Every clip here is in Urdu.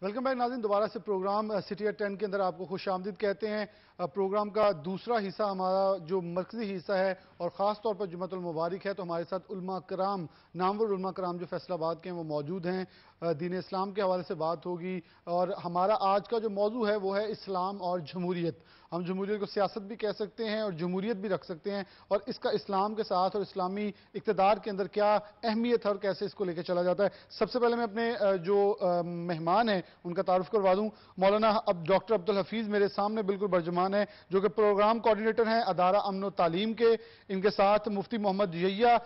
ویلکم بیک ناظرین، دوبارہ سے پروگرام سٹی ایٹ 10 کے اندر آپ کو خوش آمدید کہتے ہیں۔ پروگرام کا دوسرا حصہ ہمارا جو مرکزی حصہ ہے اور خاص طور پر جمعۃ المبارک ہے، تو ہمارے ساتھ علماء کرام، نامور علماء کرام جو فیصل آباد کے ہیں وہ موجود ہیں۔ دین اسلام کے حوالے سے بات ہوگی اور ہمارا آج کا جو موضوع ہے وہ ہے اسلام اور جمہوریت۔ ہم جمہوریت کو سیاست بھی کہہ سکتے ہیں اور جمہوریت بھی رکھ سکتے ہیں، اور اس کا اسلام کے ساتھ اور اسلامی اقتدار کے اندر کیا اہمیت ہے اور کیسے اس کو لے کے چلا جاتا ہے۔ سب سے پہلے میں اپنے جو مہمان ہیں ان کا تعارف کروا دوں۔ مولانا ڈاکٹر عبدالحفیظ میرے سامنے بالکل برجمان ہے، جو کہ پروگرام کوارڈینیٹر ہیں ادارہ امن و تعلیم کے۔ ان کے ساتھ مفتی محمد یحییٰ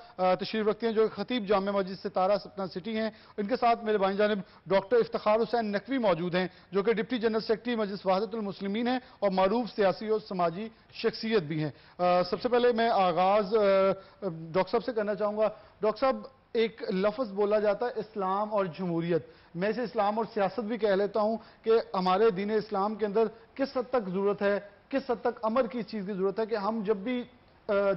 تشریف رکھتے ہیں، جو خطیب جامع مسجد ستارہ سپنا سٹی ہیں۔ ان کے ساتھ میرے بائیں جانب ڈاکٹر افتخار حسین نقوی موجود ہیں، جو کہ ڈپٹی جنرل سیکرٹری مجلس وحدت المسلمین ہیں اور معروف سیاسی اور سماجی شخصیت بھی ہیں۔ سب سے پہلے میں آغاز ڈاکٹر صاحب سے کرنا چاہوں گا۔ ڈاکٹر صاحب، ایک لفظ بولا جاتا ہے اسلام اور جمہوریت، میں اسے اسلام اور سیاست بھی کہہ لیتا ہوں، کہ ہمارے دین اسلام کے اندر کس حد تک ضرورت ہے، کس حد تک امر کی اس چیز کی ضرورت ہے کہ ہم جب بھی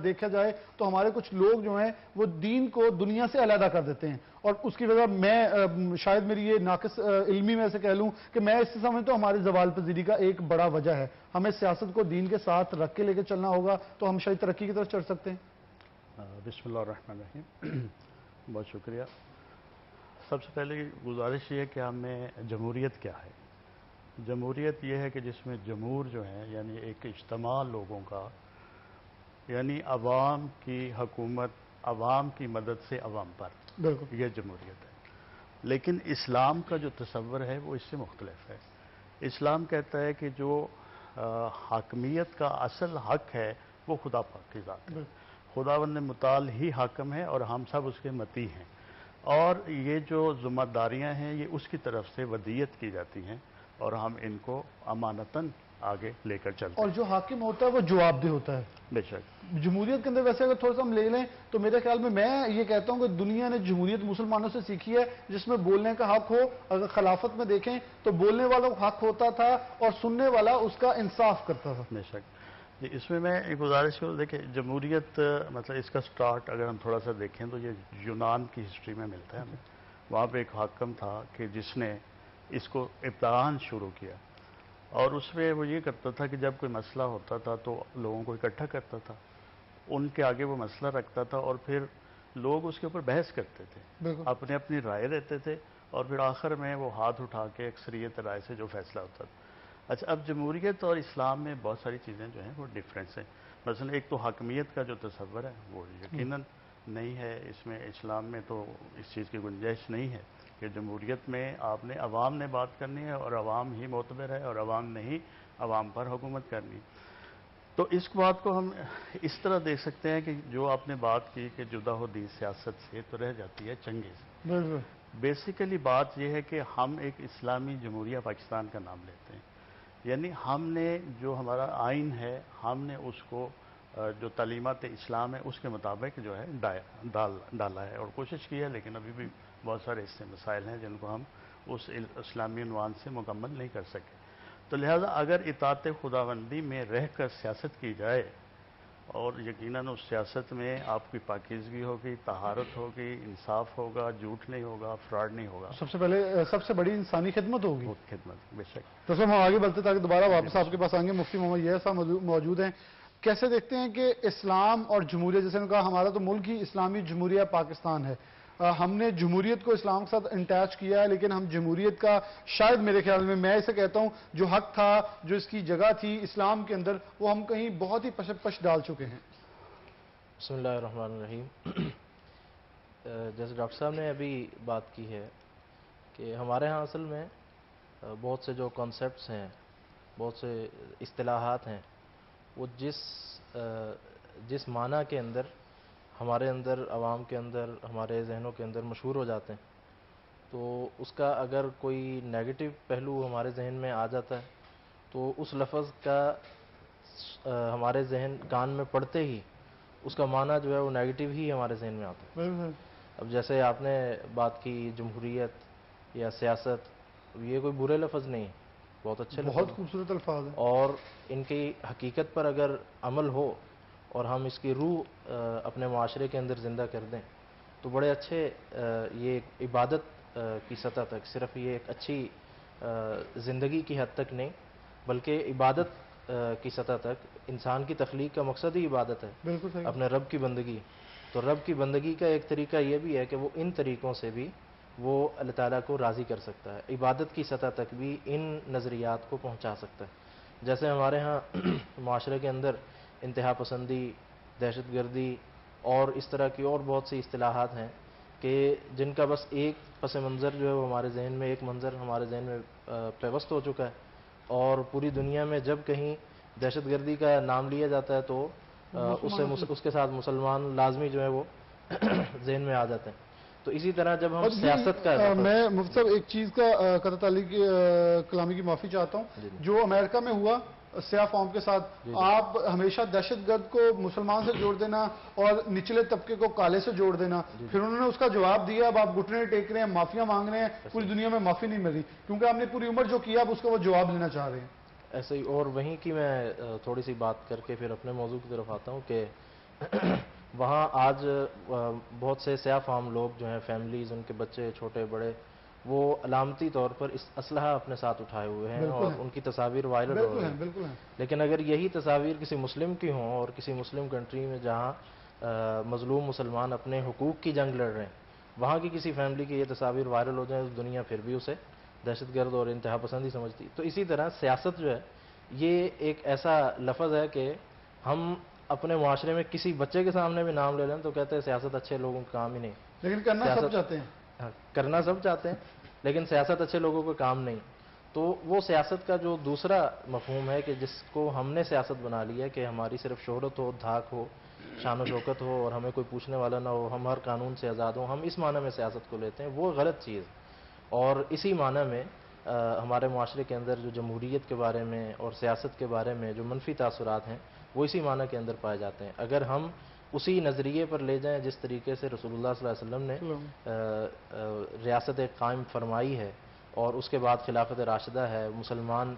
دیکھا جائے تو ہمارے کچھ لوگ جو ہیں وہ دین کو دنیا سے علیحدہ کر دیتے ہیں، اور اس کی وجہ میں شاید میری یہ ناقص علمی میں سے کہہ لوں کہ میں اس سے سمجھتا ہوں ہمارے زوال پذیری کا ایک بڑا وجہ ہے۔ ہمیں سیاست کو دین کے ساتھ رکھ کے لے کے چلنا ہوگا تو ہم شاید ترقی کی طرف چڑھ سکتے ہیں۔ بسم اللہ الرحمن الرحیم، بہت شکریہ۔ سب سے پہلے گزارش یہ ہے کہ ہمیں جمہوریت کیا ہے۔ جمہوریت یہ ہے کہ جس میں جمہور جو ہے یعنی ایک اجتماع لوگوں کا، یعنی عوام کی حکومت، عوام کی مدد سے عوام پر، یہ جمہوریت ہے۔ لیکن اسلام کا جو تصور ہے وہ اس سے مختلف ہے۔ اسلام کہتا ہے کہ جو حاکمیت کا اصل حق ہے وہ خدا پاک کی ذات ہے، خداوند متعال ہی حاکم ہے اور ہم سب اس کے مطیع ہیں، اور یہ جو ذمہ داریاں ہیں یہ اس کی طرف سے ودیت کی جاتی ہیں اور ہم ان کو امانتاً آگے لے کر چلتے ہیں۔ اور جو حاکم ہوتا ہے وہ جواب دہ ہوتا ہے۔ بے شک جمہوریت کے اندر ویسے اگر تھوڑا سا ہم لے لیں تو میرے خیال میں یہ کہتا ہوں کہ دنیا نے جمہوریت مسلمانوں سے سیکھی ہے، جس میں بولنے کا حق ہو۔ اگر خلافت میں دیکھیں تو بولنے والا کو حق ہوتا تھا اور سننے والا اس کا انصاف کرتا تھا۔ بے شک اس میں ایک گزارش کروں، دیکھیں جمہوریت مطلب اس کا سٹارٹ اگر ہم تھوڑا سا دیکھیں تو یہ یونان کی ہسٹری میں ملتا ہے ہمیں۔ وہاں پہ ایک حاکم تھا کہ جس نے اس کو ابتداءً شروع کیا، اور اس میں وہ یہ کرتا تھا کہ جب کوئی مسئلہ ہوتا تھا تو لوگوں کو اکٹھا کرتا تھا، ان کے آگے وہ مسئلہ رکھتا تھا اور پھر لوگ اس کے اوپر بحث کرتے تھے، اپنے اپنی رائے دیتے تھے، اور پھر آخر میں وہ ہاتھ اٹھا کے اکثریت رائے سے جو فیصلہ ہوتا تھا۔ اچھا، اب جمہوریت اور اسلام میں بہت ساری چیزیں جو ہیں وہ ڈیفرنس ہیں۔ مثلا ایک تو حاکمیت کا جو تصور ہے وہ یقیناً نہیں ہے، اس میں اسلام میں تو اس چیز کی گنجائش نہیں ہے کہ جمہوریت میں آپ نے عوام نے بات کرنی ہے اور عوام ہی معتبر ہے اور عوام نے ہی عوام پر حکومت کرنی۔ تو اس بات کو ہم اس طرح دیکھ سکتے ہیں کہ جو آپ نے بات کی کہ جدا ہو دین سیاست سے تو رہ جاتی ہے چنگے سے۔ بیسیکلی بات یہ ہے کہ ہم ایک اسلامی جمہوریہ پاکستان کا نام لیتے ہیں، یعنی ہم نے جو ہمارا آئین ہے ہم نے اس کو جو تعلیمات اسلام ہے اس کے مطابق جو ہے ڈالا ہے اور کوشش کی ہے، لیکن ابھی بھی بہت سارے اس سے مسائل ہیں جن کو ہم اس اسلامی عنوان سے مکمل نہیں کر سکے۔ تو لہذا اگر اطاعت خداوندی میں رہ کر سیاست کی جائے، اور یقیناً اس سیاست میں آپ کی پاکیزگی ہوگی، طہارت ہوگی، انصاف ہوگا، جھوٹ نہیں ہوگا، فراڈ نہیں ہوگا، سب سے پہلے سب سے بڑی انسانی خدمت ہوگی، خدمت بے شک۔ تو ہم آگے بڑھتے تاکہ دوبارہ واپس آپ کے پاس آئیں گے۔ مفتی محمد یحییٰ صاحب موجود ہیں۔ کیسے دیکھتے ہیں کہ اسلام اور جمہوریت، جیسے نے کہا ہمارا تو ملک ہی اسلامی جمہوریہ پاکستان ہے، ہم نے جمہوریت کو اسلام کے ساتھ انٹیچ کیا ہے، لیکن ہم جمہوریت کا شاید میرے خیال میں اسے کہتا ہوں جو حق تھا، جو اس کی جگہ تھی اسلام کے اندر، وہ ہم کہیں بہت ہی پش ڈال چکے ہیں۔ بسم اللہ الرحمن الرحیم۔ جیسے ڈاکٹر صاحب نے ابھی بات کی ہے کہ ہمارے ہاں اصل میں بہت سے جو کانسیپٹس ہیں، بہت سے اصطلاحات ہیں، وہ جس معنی کے اندر ہمارے اندر، عوام کے اندر، ہمارے ذہنوں کے اندر مشہور ہو جاتے ہیں، تو اس کا اگر کوئی نیگیٹو پہلو ہمارے ذہن میں آ جاتا ہے تو اس لفظ کا ہمارے کان میں پڑتے ہی اس کا معنی جو ہے وہ نیگیٹو ہی ہمارے ذہن میں آتا ہے۔ اب جیسے آپ نے بات کی جمہوریت یا سیاست، یہ کوئی برے لفظ نہیں ہے، بہت اچھے لفظ، بہت خوبصورت الفاظ ہیں، اور ان کی حقیقت پر اگر عمل ہو اور ہم اس کی روح اپنے معاشرے کے اندر زندہ کر دیں تو بڑے اچھے، یہ عبادت کی سطح تک صرف یہ ایک اچھی زندگی کی حد تک نہیں بلکہ عبادت کی سطح تک. انسان کی تخلیق کا مقصد ہی عبادت ہے, بالکل صحیح. اپنے رب کی بندگی. تو رب کی بندگی کا ایک طریقہ یہ بھی ہے کہ وہ ان طریقوں سے بھی وہ اللہ تعالیٰ کو راضی کر سکتا ہے, عبادت کی سطح تک بھی ان نظریات کو پہنچا سکتا ہے. جیسے ہمارے ہاں معاشرے کے اندر انتہا پسندی, دہشت گردی اور اس طرح کی اور بہت سی اصطلاحات ہیں کہ جن کا بس ایک پس منظر جو ہے وہ ہمارے ذہن میں, ایک منظر ہمارے ذہن میں پیوست ہو چکا ہے, اور پوری دنیا میں جب کہیں دہشت گردی کا نام لیا جاتا ہے تو اس کے ساتھ مسلمان لازمی جو ہے وہ ذہن میں آ جاتے ہیں. تو اسی طرح جب ہم سیاست کا میں مفتی صاحب ایک چیز کا قطع تعلیق کلامی کی معافی چاہتا ہوں, جو امریکہ میں ہوا سیاہ فارم کے ساتھ, آپ ہمیشہ دہشت گرد کو مسلمان سے جوڑ دینا اور نچلے طبقے کو کالے سے جوڑ دینا, پھر انہوں نے اس کا جواب دیا, اب آپ گھٹنے ٹیک رہے ہیں, معافیاں مانگ رہے ہیں, پوری دنیا میں معافی نہیں مل رہی کیونکہ آپ نے پوری عمر جو کیا اب اس کا وہ جواب لینا چاہ رہے ہیں. ایسے ہی. اور وہیں کی میں تھوڑی سی بات کر کے پھر اپنے موضوع کی طرف آتا ہوں کہ وہاں آج بہت سے سیاہ فام لوگ جو ہیں, فیملیز, ان کے بچے چھوٹے بڑے, وہ علامتی طور پر اس اسلحہ اپنے ساتھ اٹھائے ہوئے ہیں اور ان کی تصاویر وائرل ہو رہی ہیں. لیکن اگر یہی تصاویر کسی مسلم کی ہوں اور کسی مسلم کنٹری میں جہاں مظلوم مسلمان اپنے حقوق کی جنگ لڑ رہے ہیں, وہاں کی کسی فیملی کی یہ تصاویر وائرل ہو جائیں, دنیا پھر بھی اسے دہشت گرد اور انتہا پسندی سمجھتی. تو اسی طرح سیاست جو ہے یہ ایک ایسا لفظ ہے کہ ہم اپنے معاشرے میں کسی بچے کے سامنے بھی نام لے لیں تو کہتے ہیں سیاست اچھے لوگوں کا کام ہی نہیں. لیکن کرنا سب چاہتے ہیں. کرنا سب چاہتے ہیں لیکن سیاست اچھے لوگوں کا کام نہیں. تو وہ سیاست کا جو دوسرا مفہوم ہے کہ جس کو ہم نے سیاست بنا لیا کہ ہماری صرف شہرت ہو, دھاک ہو, شان و شوکت ہو اور ہمیں کوئی پوچھنے والا نہ ہو, ہم ہر قانون سے آزاد ہوں, ہم اس معنی میں سیاست کو لیتے ہیں, وہ غلط چیز. اور اسی معنی میں ہمارے معاشرے کے اندر جو جمہوریت کے بارے میں اور سیاست کے بارے میں جو منفی تاثرات ہیں وہ اسی معنی کے اندر پائے جاتے ہیں. اگر ہم اسی نظریے پر لے جائیں جس طریقے سے رسول اللہ صلی اللہ علیہ وسلم نے ریاست قائم فرمائی ہے اور اس کے بعد خلافت راشدہ ہے, مسلمان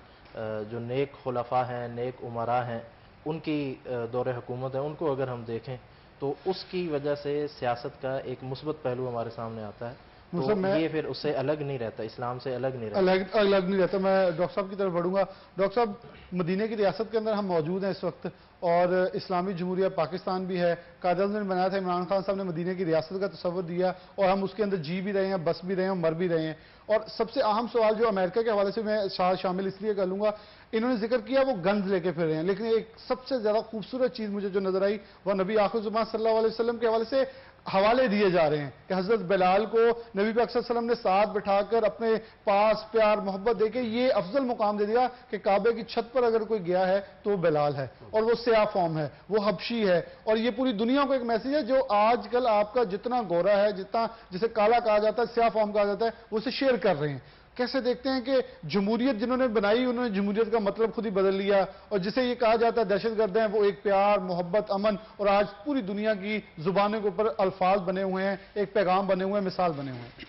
جو نیک خلفاء ہیں, نیک امراء ہیں, ان کی دور حکومت ہے, ان کو اگر ہم دیکھیں تو اس کی وجہ سے سیاست کا ایک مثبت پہلو ہمارے سامنے آتا ہے. تو یہ پھر اس سے الگ نہیں رہتا, اسلام سے الگ نہیں رہتا. الگ نہیں رہتا. میں ڈاکٹر صاحب کی طرف بڑھوں گا. ڈاکٹر صاحب, مدینہ کی ریاست کے اندر ہم موجود ہیں اس وقت اور اسلامی جمہوریہ پاکستان بھی ہے. قائد اعظم نے بنایا تھا, عمران خان صاحب نے مدینہ کی ریاست کا تصور دیا اور ہم اس کے اندر جی بھی رہے ہیں, بس بھی رہے ہیں, مر بھی رہے ہیں. اور سب سے اہم سوال جو امریکہ کے حوالے سے میں شامل اس لیے کر لوں گا, انہوں نے ذکر کیا وہ گنز لے کے پھر رہے ہیں, لیکن ایک سب سے زیادہ خوبصورت چیز مجھے جو نظر آئی وہ نبی آخر زمان صلی اللہ علیہ وسلم کے حوالے سے حوالے دیے جا رہے ہیں کہ حضرت بلال کو نبی پاک صلی اللہ علیہ وسلم نے ساتھ بٹھا کر اپنے پاس پیار محبت دے کے یہ افضل مقام دے دیا کہ کعبے کی چھت پر اگر کوئی گیا ہے تو وہ بلال ہے اور وہ سیاہ فام ہے, وہ حبشی ہے. اور یہ پوری دنیا کو ایک میسیج ہے جو آج کل آپ کا جتنا گورا ہے, جتنا جسے کالا کہا جاتا ہے, سیاہ فام کہا جاتا ہے, وہ اسے شیئر کر رہے ہیں. کیسے دیکھتے ہیں کہ جمہوریت جنہوں نے بنائی انہوں نے جمہوریت کا مطلب خود ہی بدل لیا, اور جسے یہ کہا جاتا ہے دہشت گرد ہیں, وہ ایک پیار محبت امن, اور آج پوری دنیا کی زبانوں کے اوپر الفاظ بنے ہوئے ہیں, ایک پیغام بنے ہوئے ہیں, مثال بنے ہوئے ہیں.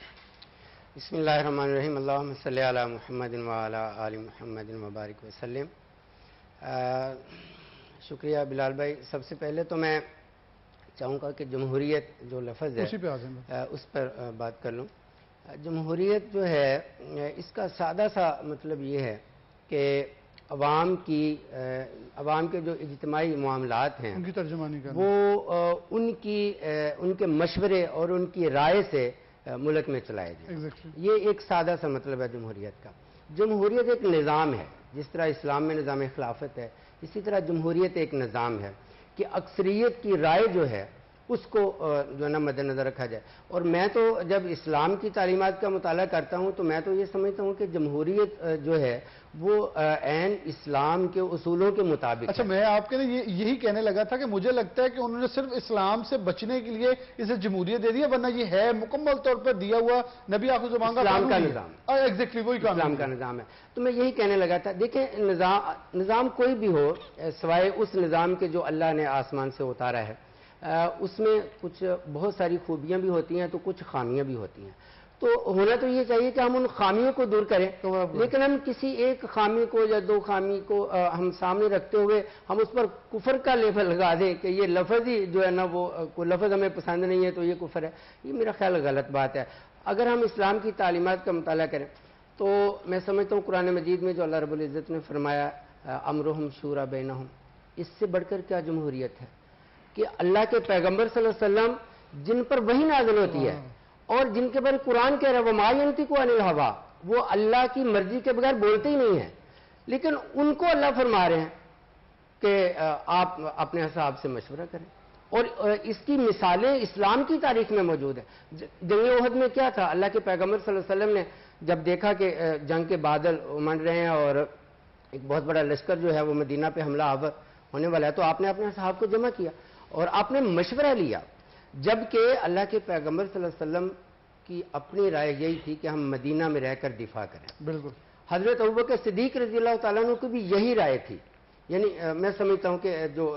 بسم اللہ الرحمن الرحیم. اللہم صلی علی محمد وعلی آل محمد وبارک وسلم. شکریہ بلال بھائی. سب سے پہلے تو میں چاہوں گا کہ جمہوریت جو لفظ ہے اس پر بات کر لوں. جمہوریت جو ہے اس کا سادہ سا مطلب یہ ہے کہ عوام کے جو اجتماعی معاملات ہیں ان کی ترجمانی کرنا, وہ ان کے مشورے اور ان کی رائے سے ملک میں چلائے جائیں. یہ ایک سادہ سا مطلب ہے جمہوریت کا. جمہوریت ایک نظام ہے, جس طرح اسلام میں نظام خلافت ہے اسی طرح جمہوریت ایک نظام ہے کہ اکثریت کی رائے جو ہے اس کو جو ہے نا مد نظر رکھا جائے. اور میں تو جب اسلام کی تعلیمات کا مطالعہ کرتا ہوں تو میں تو یہ سمجھتا ہوں کہ جمہوریت جو ہے وہ عین اسلام کے اصولوں کے مطابق. اچھا, میں آپ کے لیے یہی کہنے لگا تھا کہ مجھے لگتا ہے کہ انہوں نے صرف اسلام سے بچنے کے لیے اسے جمہوریت دے دیا, ورنہ یہ ہے مکمل طور پر دیا ہوا نبی آخر زمان کا اسلام کا نظام. ایگزیکٹلی وہی اسلام کا نظام ہے. تو میں یہی کہنے لگا تھا. دیکھیں, نظام کوئی بھی ہو سوائے اس نظام کے جو اللہ نے آسمان سے اتارا ہے, اس میں کچھ بہت ساری خوبیاں بھی ہوتی ہیں تو کچھ خامیاں بھی ہوتی ہیں. تو ہونا تو یہ چاہیے کہ ہم ان خامیوں کو دور کریں, لیکن ہم کسی ایک خامی کو یا دو خامی کو ہم سامنے رکھتے ہوئے ہم اس پر کفر کا لیبل لگا دیں کہ یہ لفظ ہی جو ہے نا وہ کوئی لفظ ہمیں پسند نہیں ہے تو یہ کفر ہے. یہ میرا خیال غلط بات ہے. اگر ہم اسلام کی تعلیمات کا مطالعہ کریں تو میں سمجھتا ہوں قرآن مجید میں جو اللہ رب العزت نے فرمایا امرہم شورا بینہم، اس سے بڑھ کر کیا جمہوریت ہے کہ اللہ کے پیغمبر صلی اللہ علیہ وسلم جن پر وحی نازل ہوتی ہے اور جن کے بارے قرآن کہہ رہا ہے وما ینطق عن الہوی، وہ اللہ کی مرضی کے بغیر بولتے ہی نہیں ہیں، لیکن ان کو اللہ فرما رہے ہیں کہ آپ اپنے حساب سے مشورہ کریں. اور اس کی مثالیں اسلام کی تاریخ میں موجود ہیں. جنگ احد میں کیا تھا؟ اللہ کے پیغمبر صلی اللہ علیہ وسلم نے جب دیکھا کہ جنگ کے بادل امنڈ رہے ہیں اور ایک بہت بڑا لشکر جو ہے وہ مدینہ پہ حملہ آور ہونے والا ہے، تو آپ نے اپنے صحابہ کو جمع کیا اور آپ نے مشورہ لیا، جبکہ اللہ کے پیغمبر صلی اللہ علیہ وسلم کی اپنی رائے یہی تھی کہ ہم مدینہ میں رہ کر دفاع کریں. بالکل. حضرت ابوبکر صدیق رضی اللہ تعالیٰ عنہ کو بھی یہی رائے تھی. یعنی میں سمجھتا ہوں کہ جو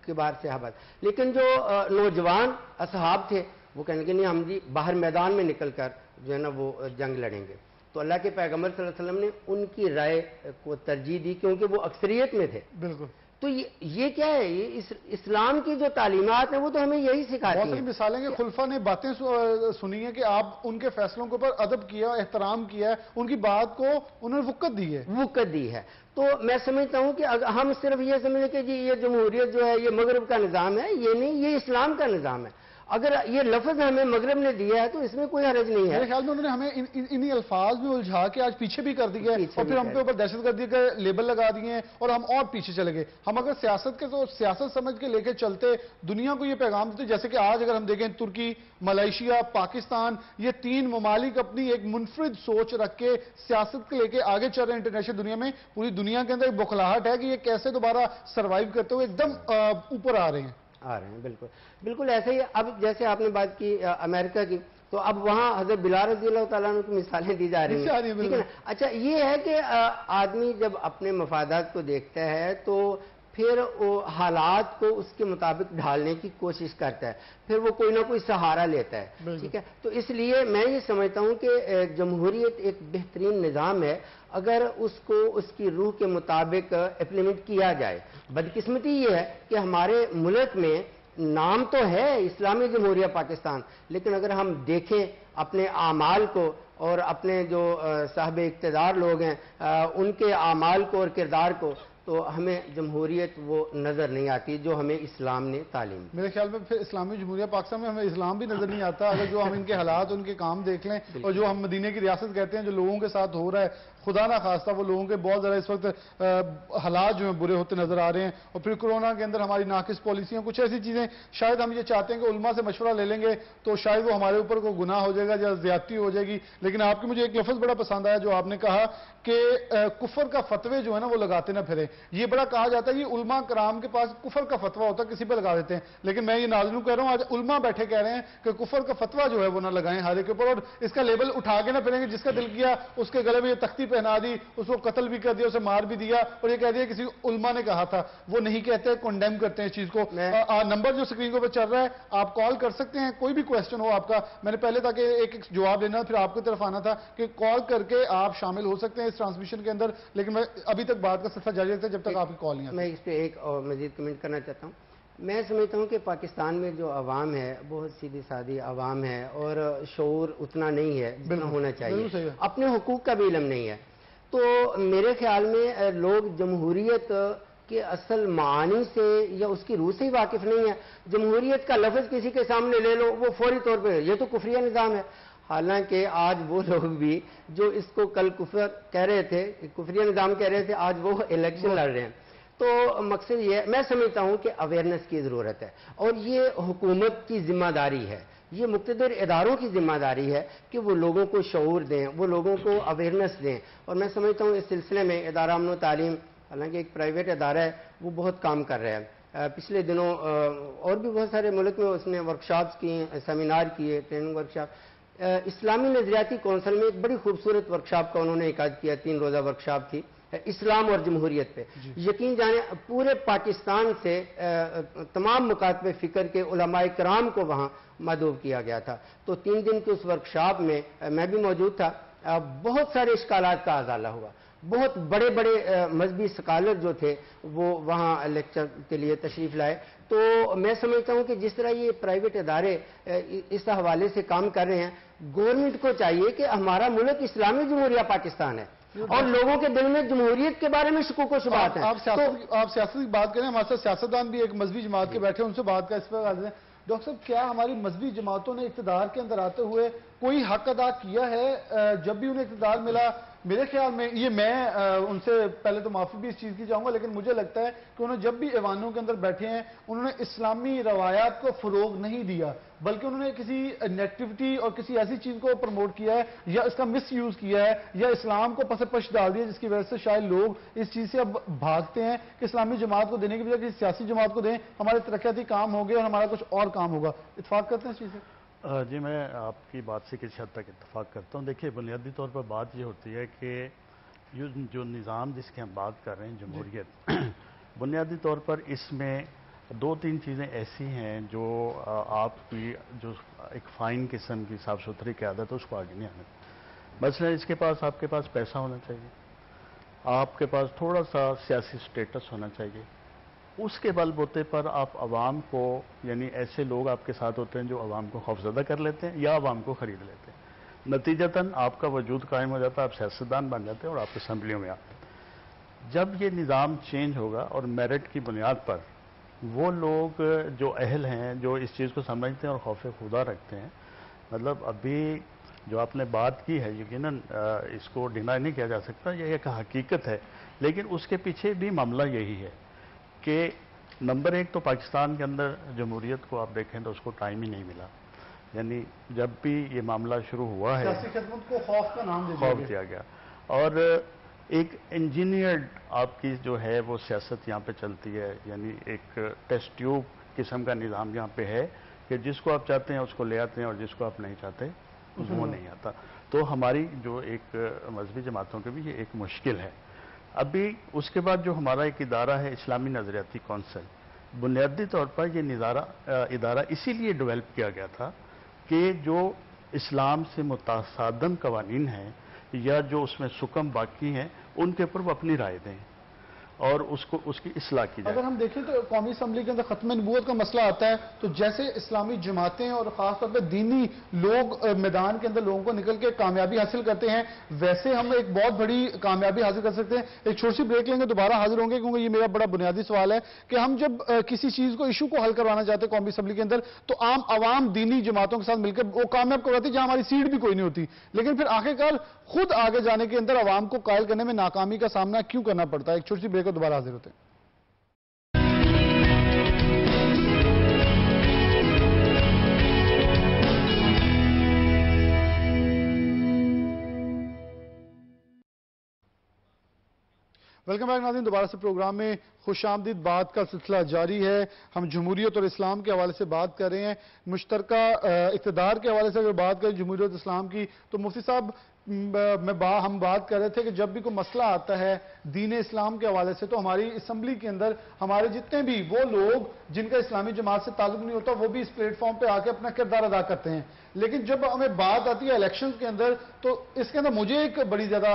کبار صحابہ، لیکن جو نوجوان اصحاب تھے وہ کہنے کہ نہیں ہم جی باہر میدان میں نکل کر جو ہے نا وہ جنگ لڑیں گے. تو اللہ کے پیغمبر صلی اللہ علیہ وسلم نے ان کی رائے کو ترجیح دی کیونکہ وہ اکثریت میں تھے. بالکل. تو یہ کیا ہے؟ یہ اسلام کی جو تعلیمات ہیں وہ تو ہمیں یہی سکھاتی ہیں. بہت سی مثالیں کہ خلفاء نے باتیں سنی ہیں کہ آپ ان کے فیصلوں کے اوپر ادب کیا، احترام کیا ہے، ان کی بات کو انہوں نے وقت دی ہے. وقت دی ہے. تو میں سمجھتا ہوں کہ ہم صرف یہ سمجھیں کہ جی یہ جمہوریت جو ہے یہ مغرب کا نظام ہے، یہ نہیں، یہ اسلام کا نظام ہے. اگر یہ لفظ ہمیں مغرب نے دیا ہے تو اس میں کوئی حرج نہیں ہے. میرے خیال میں انہوں نے ہمیں انہی الفاظ میں الجھا کے آج پیچھے بھی کر دیا ہے اور پھر ہم کے اوپر دہشت گردی کے لیبل لگا دیے ہیں اور ہم اور پیچھے چلے گئے. ہم اگر سیاست سمجھ کے لے کے چلتے دنیا کو یہ پیغام دیتے، جیسے کہ آج اگر ہم دیکھیں ترکی، ملائیشیا، پاکستان، یہ 3 ممالک اپنی ایک منفرد سوچ رکھ کے سیاست کے لے کے آگے چل رہے ہیں انٹرنیشنل دنیا میں. پوری دنیا کے اندر ایک بوکھلاہٹ ہے کہ یہ کیسے دوبارہ سروائیو کرتے ہوئے ایک دم اوپر آ رہے ہیں. بالکل بالکل ایسے ہی. اب جیسے آپ نے بات کی امریکہ کی، تو اب وہاں حضرت بلال رضی اللہ تعالیٰ عنہ کی مثالیں دی جا رہی ہیں. ٹھیک ہے نا؟ اچھا یہ ہے کہ آدمی جب اپنے مفادات کو دیکھتا ہے تو پھر وہ حالات کو اس کے مطابق ڈھالنے کی کوشش کرتا ہے، پھر وہ کوئی نہ کوئی سہارا لیتا ہے. ٹھیک ہے. تو اس لیے میں یہ سمجھتا ہوں کہ جمہوریت ایک بہترین نظام ہے اگر اس کو اس کی روح کے مطابق امپلیمنٹ کیا جائے. بدقسمتی یہ ہے کہ ہمارے ملک میں نام تو ہے اسلامی جمہوریہ پاکستان، لیکن اگر ہم دیکھیں اپنے اعمال کو اور اپنے جو صاحب اقتدار لوگ ہیں ان کے اعمال کو اور کردار کو، تو ہمیں جمہوریت وہ نظر نہیں آتی جو ہمیں اسلام نے تعلیم. میرے خیال میں پھر اسلامی جمہوریہ پاکستان میں ہمیں اسلام بھی نظر نہیں آتا اگر جو ہم ان کے حالات، ان کے کام دیکھ لیں اور جو ہم مدینے کی ریاست کہتے ہیں جو لوگوں کے ساتھ ہو رہا ہے. خدا نہ خواستہ وہ لوگوں کے بہت زیادہ اس وقت حالات جو ہیں برے ہوتے نظر آ رہے ہیں. اور پھر کورونا کے اندر ہماری ناقص پالیسیاں، کچھ ایسی چیزیں شاید ہم یہ چاہتے ہیں کہ علماء سے مشورہ لے لیں گے تو شاید وہ ہمارے اوپر کوئی گناہ ہو جائے گا یا زیادتی ہو جائے گی. لیکن آپ کی مجھے ایک لفظ بڑا پسند آیا جو آپ نے کہا کہ کفر کا فتوے جو ہے نا وہ لگاتے نہ پھریں. یہ بڑا کہا جاتا ہے کہ علماء کرام کے پاس کفر کا فتویٰ ہوتا ہے، کسی پہ لگا دیتے ہیں. لیکن میں یہ ناظرین کہہ رہا ہوں آج علماء بیٹھے کہہ رہے ہیں کہ کفر کا فتویٰ جو ہے وہ نہ لگائیں ہر ایک کے اوپر، اور اس کا لیبل اٹھا کے نہ پھریں گے. جس کا دل کیا اس کے گلے میں یہ تختی پہنا دی، اس کو قتل بھی کر دیا، اسے مار بھی دیا اور یہ کہہ دیا کسی علماء نے کہا تھا. وہ نہیں کہتے، کنڈیم کرتے ہیں اس چیز کو. نمبر جو سکرین کو پہ چل رہا ہے آپ کال کر سکتے ہیں، کوئی بھی کویسچن ہو آپ کا. میں نے پہلے تھا کہ ایک جواب لینا پھر آپ کی طرف آنا تھا کہ کال کر کے آپ شامل ہو سکتے ہیں اس ٹرانسمیشن کے اندر. لیکن میں ابھی تک بات کا سلسلہ جاری رکھتا ہے جب تک آپ کی کال نہیں آتی. میں اس پہ ایک اور مزید کمنٹ کرنا چاہتا ہوں. میں سمجھتا ہوں کہ پاکستان میں جو عوام ہے بہت سیدھی سادی عوام ہے اور شعور اتنا نہیں ہے جتنا ہونا چاہیے، اپنے حقوق کا بھی علم نہیں ہے. تو میرے خیال میں لوگ جمہوریت کے اصل معانی سے یا اس کی روح سے ہی واقف نہیں ہے. جمہوریت کا لفظ کسی کے سامنے لے لو وہ فوری طور پہ یہ تو کفریہ نظام ہے. حالانکہ آج وہ لوگ بھی جو اس کو کل کفر کہہ رہے تھے، کفریہ نظام کہہ رہے تھے، آج وہ الیکشن لڑ رہے ہیں. تو مقصد یہ ہے، میں سمجھتا ہوں کہ اویئرنیس کی ضرورت ہے اور یہ حکومت کی ذمہ داری ہے، یہ مقتدر اداروں کی ذمہ داری ہے کہ وہ لوگوں کو شعور دیں، وہ لوگوں کو اویئرنیس دیں. اور میں سمجھتا ہوں اس سلسلے میں ادارہ امن و تعلیم، حالانکہ ایک پرائیویٹ ادارہ ہے، وہ بہت کام کر رہا ہے. پچھلے دنوں اور بھی بہت سارے ملک میں اس نے ورکشاپس کیے، سیمینار کیے، ٹریننگ ورکشاپ. اسلامی نظریاتی کونسل میں ایک بڑی خوبصورت ورکشاپ کا انہوں نے انعقاد کیا، 3 روزہ ورکشاپ تھی اسلام اور جمہوریت پہ. یقین جانے پورے پاکستان سے تمام مکاتب فکر کے علماء کرام کو وہاں مدعو کیا گیا تھا. تو 3 دن کی اس ورکشاپ میں میں بھی موجود تھا. بہت سارے اشکالات کا ازالہ ہوا. بہت بڑے بڑے مذہبی اسکالر جو تھے وہ وہاں لیکچر کے لیے تشریف لائے. تو میں سمجھتا ہوں کہ جس طرح یہ پرائیویٹ ادارے اس حوالے سے کام کر رہے ہیں, گورنمنٹ کو چاہیے کہ ہمارا ملک اسلامی جمہوریہ پاکستان ہے اور لوگوں کے دل میں جمہوریت کے بارے میں شکوک و شبہات ہیں. آپ سیاست کی بات کریں, ہمارے ساتھ سیاستدان بھی ایک مذہبی جماعت کے بیٹھے, ان سے بات کریں اس پر. ڈاکٹر صاحب, کیا ہماری مذہبی جماعتوں نے اقتدار کے اندر آتے ہوئے کوئی حق ادا کیا ہے جب بھی انہیں اقتدار ملا؟ میرے خیال میں یہ, میں ان سے پہلے تو معافی بھی اس چیز کی چاہوں گا, لیکن مجھے لگتا ہے کہ انہوں نے جب بھی ایوانوں کے اندر بیٹھے ہیں انہوں نے اسلامی روایات کو فروغ نہیں دیا, بلکہ انہوں نے کسی نیگیٹیوٹی اور کسی ایسی چیز کو پروموٹ کیا ہے یا اس کا مس یوز کیا ہے یا اسلام کو پس پش ڈال دیا, جس کی وجہ سے شاید لوگ اس چیز سے اب بھاگتے ہیں کہ اسلامی جماعت کو دینے کی بجائے کسی سیاسی جماعت کو دیں, ہمارے ترقیاتی کام ہو گئے اور ہمارا کچھ اور کام ہوگا. اتفاق کرتے ہیں اس چیز سے؟ جی, میں آپ کی بات سے کسی حد تک اتفاق کرتا ہوں. دیکھیے, بنیادی طور پر بات یہ ہوتی ہے کہ جو نظام جس کی ہم بات کر رہے ہیں, جمہوریت, بنیادی طور پر اس میں دو تین چیزیں ایسی ہیں جو آپ کی جو ایک فائن قسم کی صاف ستھری قیادت ہے اس کو آگے نہیں آنے. مثلا اس کے پاس, آپ کے پاس پیسہ ہونا چاہیے, آپ کے پاس تھوڑا سا سیاسی سٹیٹس ہونا چاہیے, اس کے بل بوتے پر آپ عوام کو, یعنی ایسے لوگ آپ کے ساتھ ہوتے ہیں جو عوام کو خوفزدہ کر لیتے ہیں یا عوام کو خرید لیتے ہیں. نتیجتاً آپ کا وجود قائم ہو جاتا ہے, آپ سیاستدان بن جاتے ہیں اور آپ اسمبلیوں میں آتے ہیں. جب یہ نظام چینج ہوگا اور میرٹ کی بنیاد پر وہ لوگ جو اہل ہیں, جو اس چیز کو سمجھتے ہیں اور خوف خدا رکھتے ہیں, مطلب ابھی جو آپ نے بات کی ہے یقیناً اس کو ڈینائی نہیں کیا جا سکتا, یہ ایک حقیقت ہے, لیکن اس کے پیچھے بھی معاملہ یہی ہے کہ نمبر ایک تو پاکستان کے اندر جمہوریت کو آپ دیکھیں تو اس کو ٹائم ہی نہیں ملا. یعنی جب بھی یہ معاملہ شروع ہوا ہے, سیاسی خدمت کو خوف کا نام دیا گیا, اور ایک انجینئرڈ آپ کی جو ہے وہ سیاست یہاں پہ چلتی ہے. یعنی ایک ٹیسٹ ٹیوب قسم کا نظام یہاں پہ ہے کہ جس کو آپ چاہتے ہیں اس کو لے آتے ہیں اور جس کو آپ نہیں چاہتے وہ نہیں آتا. تو ہماری جو ایک مذہبی جماعتوں کے بھی یہ ایک مشکل ہے. ابھی اس کے بعد جو ہمارا ایک ادارہ ہے اسلامی نظریاتی کونسل, بنیادی طور پر یہ ادارہ اسی لیے ڈیولپ کیا گیا تھا کہ جو اسلام سے متصادم قوانین ہیں یا جو اس میں سکم باقی ہیں ان کے اوپر وہ اپنی رائے دیں اور اس کی اصلاح کی جائے. اگر ہم دیکھیں تو قومی اسمبلی کے اندر ختم نبوت کا مسئلہ آتا ہے تو جیسے اسلامی جماعتیں اور خاص طور پہ دینی لوگ میدان کے اندر لوگوں کو نکل کے کامیابی حاصل کرتے ہیں, ویسے ہم ایک بہت بڑی کامیابی حاصل کر سکتے ہیں. ایک چھوٹی سی بریک لیں گے, دوبارہ حاضر ہوں گے, کیونکہ یہ میرا بڑا بنیادی سوال ہے کہ ہم جب کسی چیز کو ایشو کو حل کروانا چاہتے ہیں قومی اسمبلی کے اندر تو عام عوام دینی جماعتوں کے ساتھ مل کر وہ کامیاب کرواتی ہے جہاں ہماری سیٹ بھی کوئی نہیں ہوتی, لیکن پھر آخرکار خود آگے جانے کے اندر عوام کو قائل کرنے میں ناکامی کا سامنا کیوں کرنا پڑتا ہے؟ ایک چھوٹی سی بریک اور دوبارہ حاضر ہوتے ہیں. ویلکم بیک ناظرین, دوبارہ سے پروگرام میں خوش آمدید. بات کا سلسلہ جاری ہے. ہم جمہوریت اور اسلام کے حوالے سے بات کر رہے ہیں. مشترکہ اقتدار کے حوالے سے اگر بات کریں جمہوریت اسلام کی تو مفتی صاحب ہم بات کر رہے تھے کہ جب بھی کوئی مسئلہ آتا ہے دین اسلام کے حوالے سے تو ہماری اسمبلی کے اندر ہمارے جتنے بھی وہ لوگ جن کا اسلامی جماعت سے تعلق نہیں ہوتا وہ بھی اس پلیٹ فارم پہ آ کے اپنا کردار ادا کرتے ہیں. لیکن جب ہمیں بات آتی ہے الیکشن کے اندر تو اس کے اندر مجھے ایک بڑی زیادہ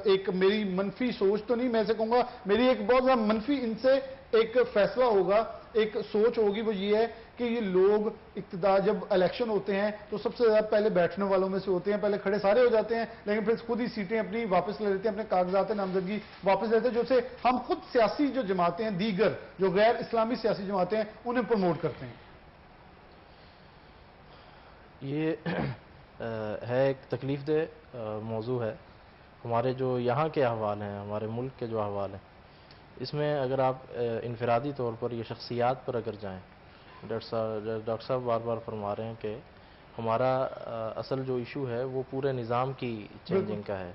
ایک میری منفی سوچ تو نہیں, میں سے کہوں گا میری ایک بہت زیادہ منفی ان سے ایک فیصلہ ہوگا, ایک سوچ ہوگی, وہ یہ ہے کہ یہ لوگ اقتدار جب الیکشن ہوتے ہیں تو سب سے زیادہ پہلے بیٹھنے والوں میں سے ہوتے ہیں, پہلے کھڑے سارے ہو جاتے ہیں لیکن پھر خود ہی سیٹیں اپنی واپس لے لیتے ہیں, اپنے کاغذات نامزدگی واپس لیتے ہیں, جو سے ہم خود سیاسی جو جماعتیں ہیں دیگر جو غیر اسلامی سیاسی جماعتیں ہیں انہیں پروموٹ کرتے ہیں. یہ ہے ایک تکلیف دہ موضوع ہے. ہمارے جو یہاں کے احوال ہیں, ہمارے ملک کے جو احوال ہیں, اس میں اگر آپ انفرادی طور پر یہ شخصیات پر اگر جائیں, ڈاکٹر صاحب بار بار فرما رہے ہیں کہ ہمارا اصل جو ایشو ہے وہ پورے نظام کی چینجنگ کا ہے.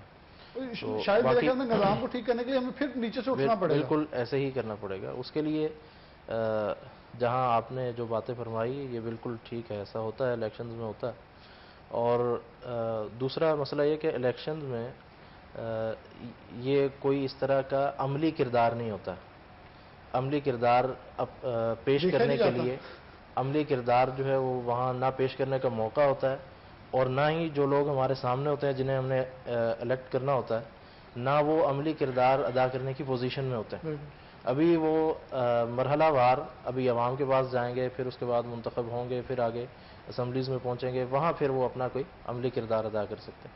شاید میرے خیال میں نظام کو ٹھیک کرنے کے لیے ہمیں پھر نیچے سے اٹھنا پڑے گا. بالکل ایسے ہی کرنا پڑے گا. اس کے لیے جہاں آپ نے جو باتیں فرمائی یہ بالکل ٹھیک ہے, ایسا ہوتا ہے, الیکشنز میں ہوتا ہے. اور دوسرا مسئلہ یہ کہ الیکشنز میں یہ کوئی اس طرح کا عملی کردار نہیں ہوتا. عملی کردار پیش کرنے کے لیے عملی کردار جو ہے وہ وہاں نہ پیش کرنے کا موقع ہوتا ہے, اور نہ ہی جو لوگ ہمارے سامنے ہوتے ہیں جنہیں ہم نے الیکٹ کرنا ہوتا ہے نہ وہ عملی کردار ادا کرنے کی پوزیشن میں ہوتے ہیں. ابھی وہ مرحلہ وار ابھی عوام کے پاس جائیں گے, پھر اس کے بعد منتخب ہوں گے, پھر آگے اسمبلیز میں پہنچیں گے, وہاں پھر وہ اپنا کوئی عملی کردار ادا کر سکتے ہیں.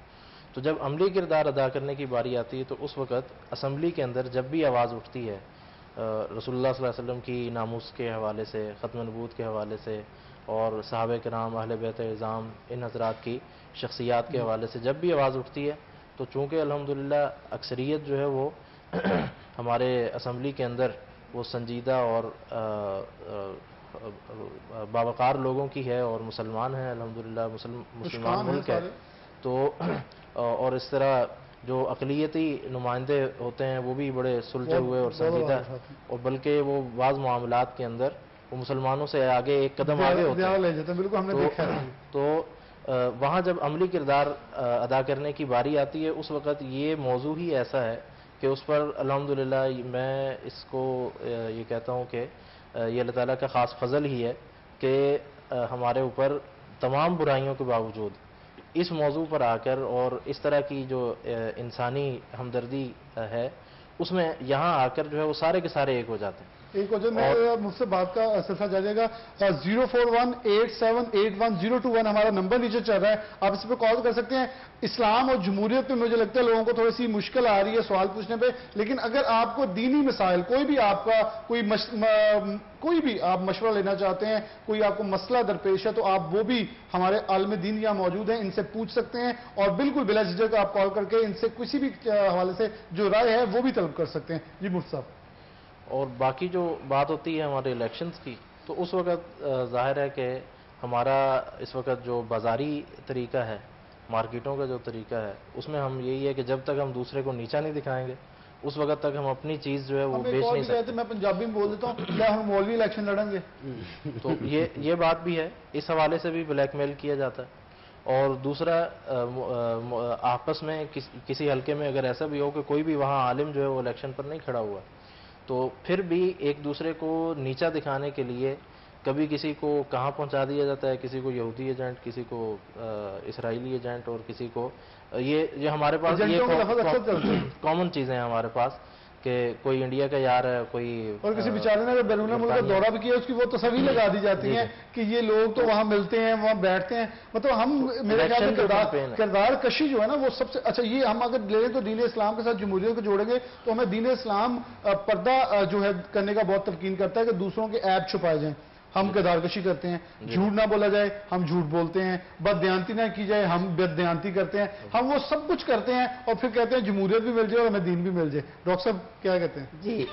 تو جب عملی کردار ادا کرنے کی باری آتی ہے تو اس وقت اسمبلی کے اندر جب بھی آواز اٹھتی ہے رسول اللہ صلی اللہ علیہ وسلم کی ناموس کے حوالے سے, ختم نبوت کے حوالے سے, اور صحابہ کرام, اہل بیت اعظام, ان حضرات کی شخصیات کے حوالے سے جب بھی آواز اٹھتی ہے, تو چونکہ الحمدللہ اکثریت جو ہے وہ ہمارے اسمبلی کے اندر وہ سنجیدہ اور باوقار لوگوں کی ہے اور مسلمان ہیں الحمدللہ, مسلمان ملک ہے. تو اور اس طرح جو اقلیتی نمائندے ہوتے ہیں وہ بھی بڑے سلجھے ہوئے اور سنجیدہ, اور بلکہ وہ بعض معاملات کے اندر وہ مسلمانوں سے آگے ایک قدم آگے ہوتے ہیں. تو وہاں جب عملی کردار ادا کرنے کی باری آتی ہے اس وقت یہ موضوع ہی ایسا ہے کہ اس پر الحمدللہ میں اس کو یہ کہتا ہوں کہ یہ اللہ تعالیٰ کا خاص فضل ہی ہے کہ ہمارے اوپر تمام برائیوں کے باوجود اس موضوع پر آ کر اور اس طرح کی جو انسانی ہمدردی ہے اس میں یہاں آ کر جو ہے وہ سارے کے سارے ایک ہو جاتے ہیں. ایک وجہ میں مجھ سے بات کا سلسلہ جائے گا. 04187811021 ہمارا نمبر نیچے چل رہا ہے, آپ اس پہ کال کر سکتے ہیں. اسلام اور جمہوریت میں مجھے لگتا ہے لوگوں کو تھوڑی سی مشکل آ رہی ہے سوال پوچھنے پہ, لیکن اگر آپ کو دینی مسائل کوئی بھی آپ کا کوئی بھی آپ مشورہ لینا چاہتے ہیں, کوئی آپ کو مسئلہ درپیش ہے, تو آپ وہ بھی ہمارے عالم دین یہاں موجود ہیں, ان سے پوچھ سکتے ہیں اور بالکل بلا جھجک آپ کال کر کے ان سے کسی بھی حوالے سے جو رائے ہے وہ بھی طلب کر سکتے ہیں. جی مفتی صاحب. اور باقی جو بات ہوتی ہے ہمارے الیکشنز کی, تو اس وقت ظاہر ہے کہ ہمارا اس وقت جو بازاری طریقہ ہے, مارکیٹوں کا جو طریقہ ہے, اس میں ہم یہی ہے کہ جب تک ہم دوسرے کو نیچا نہیں دکھائیں گے اس وقت تک ہم اپنی چیز جو ہے وہ بیچ نہیں سکتے. میں پنجابی میں بول دیتا ہوں, کیا ہم مولوی الیکشن لڑیں گے؟ تو یہ بات بھی ہے, اس حوالے سے بھی بلیک میل کیا جاتا ہے. اور دوسرا آپس میں کسی حلقے میں اگر ایسا بھی ہو کہ کوئی بھی وہاں عالم جو ہے وہ الیکشن پر نہیں کھڑا ہوا, تو پھر بھی ایک دوسرے کو نیچا دکھانے کے لیے کبھی کسی کو کہاں پہنچا دیا جاتا ہے, کسی کو یہودی ایجنٹ, کسی کو اسرائیلی ایجنٹ, اور کسی کو یہ ہمارے پاس یہ کامن چیزیں ہیں ہمارے پاس کہ کوئی انڈیا کا یار ہے, کوئی اور کسی بیچارے نے اگر بیرون ملک کا دورہ بھی کیا اس کی وہ تصویر لگا دی جاتی ہیں کہ یہ لوگ تو وہاں ملتے ہیں, وہاں بیٹھتے ہیں. مطلب ہم میرے خیال میں کردار کشی جو ہے نا وہ سب سے اچھا, یہ ہم اگر لے لیں تو دین اسلام کے ساتھ جمہوریت کو جوڑیں گے تو ہمیں دین اسلام پردہ جو ہے کرنے کا بہت تلقین کرتا ہے کہ دوسروں کے عیب چھپائے جائیں. ہم کردار کشی کرتے ہیں, جھوٹ نہ بولا جائے ہم جھوٹ بولتے ہیں, بددیانتی نہ کی جائے ہم بددیانتی کرتے ہیں, ہم وہ سب کچھ کرتے ہیں اور پھر کہتے ہیں جمہوریت بھی مل جائے اور ہمیں دین بھی مل جائے. ڈاکٹر صاحب کیا کہتے ہیں؟ جی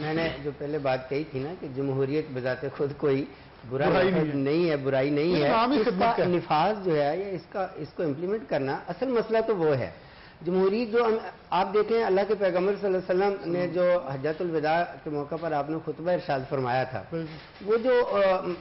میں نے جو پہلے بات کہی تھی نا کہ جمہوریت بذات خود کوئی برائی نہیں ہے, برائی نہیں ہے, اس کا نفاذ جو ہے یا اس کو امپلیمنٹ کرنا اصل مسئلہ تو وہ ہے. جمہوریت جو آپ دیکھیں اللہ کے پیغمبر صلی اللہ علیہ وسلم نے جو حجۃ الوداع کے موقع پر آپ نے خطبہ ارشاد فرمایا تھا, وہ جو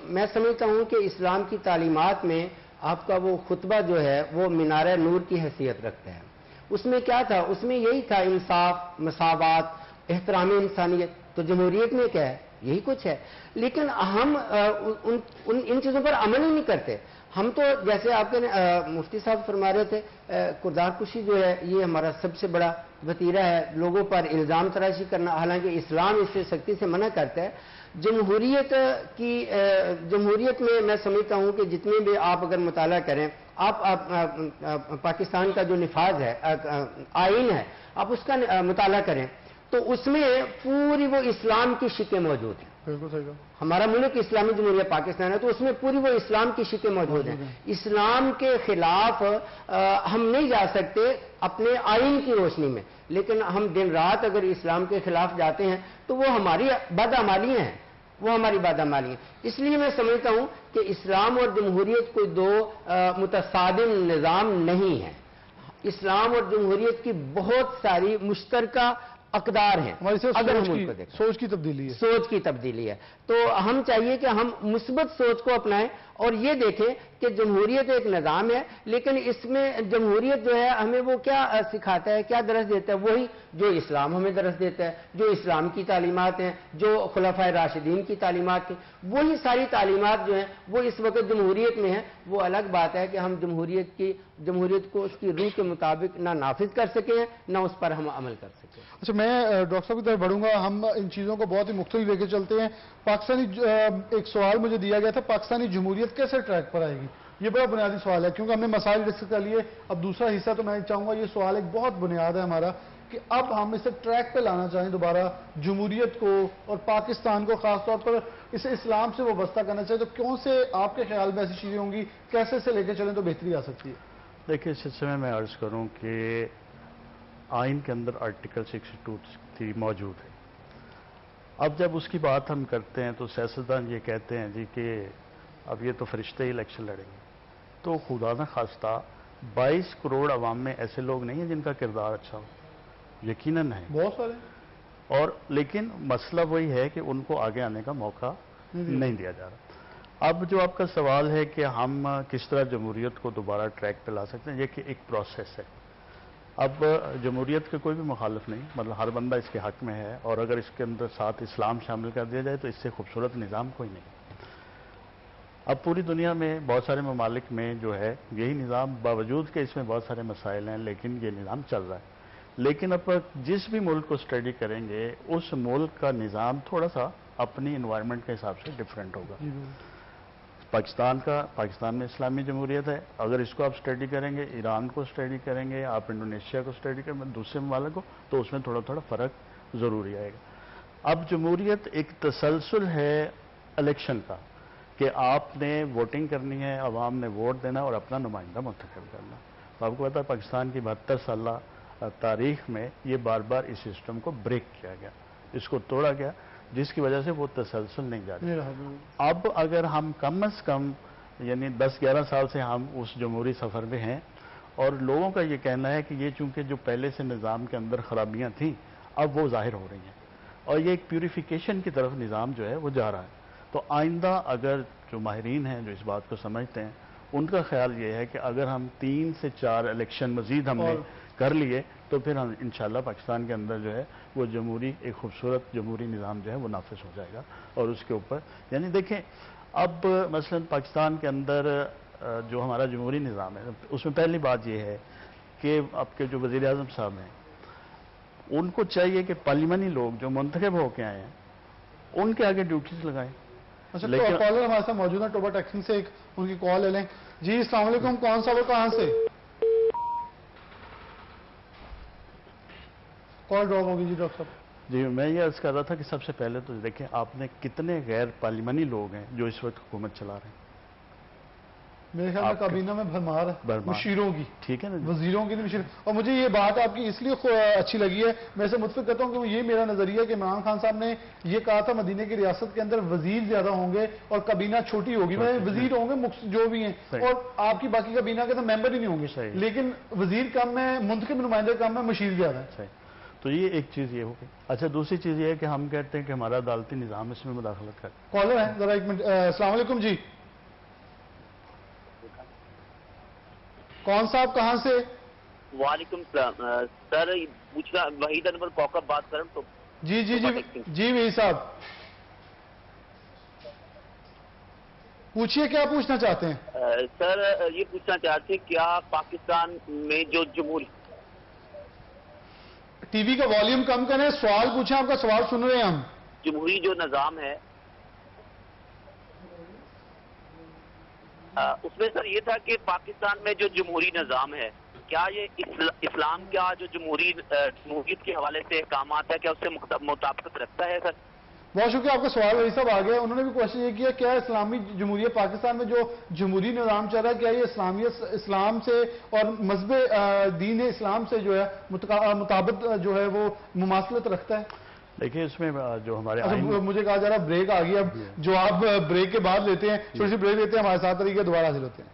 میں سمجھتا ہوں کہ اسلام کی تعلیمات میں آپ کا وہ خطبہ جو ہے وہ مینار نور کی حیثیت رکھتا ہے. اس میں کیا تھا؟ اس میں یہی تھا انصاف, مساوات, احترام انسانیت. تو جمہوریت میں کیا ہے؟ یہی کچھ ہے. لیکن ہم ان چیزوں پر عمل ہی نہیں کرتے. ہم تو جیسے آپ کے مفتی صاحب فرما رہے تھے, کردار کشی جو ہے یہ ہمارا سب سے بڑا وتیرہ ہے, لوگوں پر الزام تراشی کرنا, حالانکہ اسلام اس سے سختی سے منع کرتا ہے. جمہوریت میں میں سمجھتا ہوں کہ جتنے بھی آپ اگر مطالعہ کریں, آپ پاکستان کا جو نفاذ ہے, آئین ہے, آپ اس کا مطالعہ کریں تو اس میں پوری وہ اسلام کی شکیں موجود ہیں. ہمارا ملک اسلامی جمہوریہ پاکستان ہے تو اس میں پوری وہ اسلام کی شکیں موجود ہیں. اسلام کے خلاف ہم نہیں جا سکتے اپنے آئین کی روشنی میں, لیکن ہم دن رات اگر اسلام کے خلاف جاتے ہیں تو وہ ہماری بدعمالیاں ہیں, وہ ہماری بدعمالی ہیں. اس لیے میں سمجھتا ہوں کہ اسلام اور جمہوریت کوئی دو متصادم نظام نہیں ہے. اسلام اور جمہوریت کی بہت ساری مشترکہ اقدار ہیں. اگر ہم سوچ کی تبدیلی ہے, سوچ کی تبدیلی ہے, تو ہم چاہیے کہ ہم مثبت سوچ کو اپنائیں اور یہ دیکھیں کہ جمہوریت ایک نظام ہے، لیکن اس میں جمہوریت جو ہے ہمیں وہ کیا سکھاتا ہے، کیا درس دیتا ہے؟ وہی جو اسلام ہمیں درس دیتا ہے، جو اسلام کی تعلیمات ہیں، جو خلفائے راشدین کی تعلیمات تھیں، وہی ساری تعلیمات جو ہیں وہ اس وقت جمہوریت میں ہیں۔ وہ الگ بات ہے کہ ہم جمہوریت کو اس کی روح کے مطابق نہ نافذ کر سکیں نہ اس پر ہم عمل کر سکیں۔ اچھا، میں ڈاکٹر صاحب کی طرف بڑھوں گا، ہم ان چیزوں کو بہت ہی مختلف لے کے چلتے ہیں۔ پاکستانی ایک سوال مجھے دیا گیا تھا، پاکستانی جمہوریت کیسے ٹریک پر آئے گی؟ یہ بڑا بنیادی سوال ہے، کیونکہ ہم نے مسائل ڈسکس کر لیے۔ اب دوسرا حصہ تو میں چاہوں گا، یہ سوال ایک بہت بنیاد ہے ہمارا، کہ اب ہم اسے ٹریک پہ لانا چاہیں دوبارہ جمہوریت کو اور پاکستان کو، خاص طور پر اسے اسلام سے وابستہ کرنا چاہیے، تو کون سے آپ کے خیال میں ایسی چیزیں ہوں گی، کیسے سے لے کے چلیں تو بہتری آ سکتی ہے؟ دیکھیں، اس سلسلے میں عرض کروں کہ آئین کے اندر آرٹیکل 62 موجود ہے۔ اب جب اس کی بات ہم کرتے ہیں تو سیاستدان یہ کہتے ہیں جی کہ اب یہ تو فرشتے ہی الیکشن لڑیں گے، تو خدا نہ خواستہ 22 کروڑ عوام میں ایسے لوگ نہیں ہیں جن کا کردار اچھا ہو، یقیناً ہے بہت سارے، اور لیکن مسئلہ وہی ہے کہ ان کو آگے آنے کا موقع نہیں دیا جا رہا۔ اب جو آپ کا سوال ہے کہ ہم کس طرح جمہوریت کو دوبارہ ٹریک پہ لا سکتے ہیں، یہ کہ ایک پروسیس ہے۔ اب جمہوریت کے کوئی بھی مخالف نہیں، مطلب ہر بندہ اس کے حق میں ہے، اور اگر اس کے اندر ساتھ اسلام شامل کر دیا جائے تو اس سے خوبصورت نظام کوئی نہیں۔ اب پوری دنیا میں بہت سارے ممالک میں جو ہے یہی نظام، باوجود کہ اس میں بہت سارے مسائل ہیں، لیکن یہ نظام چل رہا ہے۔ لیکن اب جس بھی ملک کو اسٹڈی کریں گے، اس ملک کا نظام تھوڑا سا اپنی انوائرمنٹ کے حساب سے ڈیفرنٹ ہوگا۔ پاکستان میں اسلامی جمہوریت ہے، اگر اس کو آپ اسٹڈی کریں گے، ایران کو اسٹڈی کریں گے، آپ انڈونیشیا کو اسٹڈی کریں گے، دوسرے ممالک کو، تو اس میں تھوڑا تھوڑا فرق ضروری آئے گا۔ اب جمہوریت ایک تسلسل ہے الیکشن کا، کہ آپ نے ووٹنگ کرنی ہے، عوام نے ووٹ دینا اور اپنا نمائندہ منتخب کرنا۔ تو آپ کو پتا ہے پاکستان کی 72 سالہ تاریخ میں یہ بار بار اس سسٹم کو بریک کیا گیا، اس کو توڑا گیا، جس کی وجہ سے وہ تسلسل نہیں جاری۔ اب اگر ہم کم از کم یعنی 10-11 سال سے ہم اس جمہوری سفر میں ہیں، اور لوگوں کا یہ کہنا ہے کہ یہ چونکہ جو پہلے سے نظام کے اندر خرابیاں تھیں اب وہ ظاہر ہو رہی ہیں، اور یہ ایک پیوریفیکیشن کی طرف نظام جو ہے وہ جا رہا ہے۔ تو آئندہ اگر جو ماہرین ہیں جو اس بات کو سمجھتے ہیں، ان کا خیال یہ ہے کہ اگر ہم 3 سے 4 الیکشن مزید ہم نے کر لیے تو پھر ہم انشاءاللہ پاکستان کے اندر جو ہے وہ جمہوری ایک خوبصورت جمہوری نظام جو ہے وہ نافذ ہو جائے گا۔ اور اس کے اوپر یعنی دیکھیں، اب مثلا پاکستان کے اندر جو ہمارا جمہوری نظام ہے، اس میں پہلی بات یہ ہے کہ آپ کے جو وزیر اعظم صاحب ہیں، ان کو چاہیے کہ پارلیمانی لوگ جو منتخب ہو کے آئے ہیں ان کے آگے ڈیوٹیز لگائیں۔ اچھا، تو کالر ہمارے ساتھ موجود ہیں ٹوبا ٹیکسنگ سے، ایک ان کی کال لے لیں۔ جی السلام علیکم، کون سا وہ کہاں سے؟ کال ڈراپ ہوگی جی ڈاکٹر صاحب۔ جی میں یہ عرض کر رہا تھا کہ سب سے پہلے تو دیکھیں آپ نے کتنے غیر پارلیمانی لوگ ہیں جو اس وقت حکومت چلا رہے ہیں۔ میرے خیال میں کابینہ میں بھرمار ہے مشیروں کی، ٹھیک ہے نا، وزیروں کی نہیں، مشیر۔ اور مجھے یہ بات آپ کی اس لیے اچھی لگی ہے، میں اسے متفق کرتا ہوں کہ یہ میرا نظریہ ہے کہ عمران خان صاحب نے یہ کہا تھا مدینہ کی ریاست کے اندر وزیر زیادہ ہوں گے اور کابینہ چھوٹی ہوگی، میں وزیر ہوں گے جو بھی ہیں، اور آپ کی باقی کابینہ کے تو ممبر ہی نہیں ہوں گے، لیکن وزیر کم ہے، منتخب نمائندے کم ہے، مشیر زیادہ ہے۔ تو یہ ایک چیز یہ ہوگی۔ اچھا، دوسری چیز یہ ہے کہ ہم کہتے ہیں کہ ہمارا عدالتی نظام اس میں مداخلت کرے۔ کالر ہے ذرا ایک منٹ۔ السلام علیکم جی، کون صاحب کہاں سے؟ وعلیکم السلام سر، پوچھنا وحید انور کوکب بات کریں تو؟ جی جی جی جی وحید صاحب پوچھئے، کیا پوچھنا چاہتے ہیں؟ سر یہ پوچھنا چاہتے ہیں کیا پاکستان میں جو جمہوری، ٹی وی کا والیوم کم کریں، سوال پوچھیں، آپ کا سوال سن رہے ہیں ہم۔ جمہوری جو نظام ہے اس میں سر یہ تھا کہ پاکستان میں جو جمہوری نظام ہے، کیا یہ اسلام کا جو جمہوریت کے حوالے سے احکامات ہے، کیا اس سے مطابقت رکھتا ہے سر؟ بہت شکریہ، آپ کا سوال وہی صاحب آ گیا۔ انہوں نے بھی کوشچن یہ کیا، کیا اسلامی جمہوریت پاکستان میں جو جمہوری نظام چل رہا ہے، کیا یہ اسلام سے اور مذہب دین اسلام سے جو ہے مطابق جو ہے وہ مماثلت رکھتا ہے؟ دیکھیں اس میں جو ہمارے مجھے کہا جا رہا ہے بریک آ گئی، اب جو آپ بریک کے بعد لیتے ہیں، چھوٹی سی بریک لیتے ہیں، ہمارے ساتھ طریقے دوبارہ حاصل ہوتے ہیں۔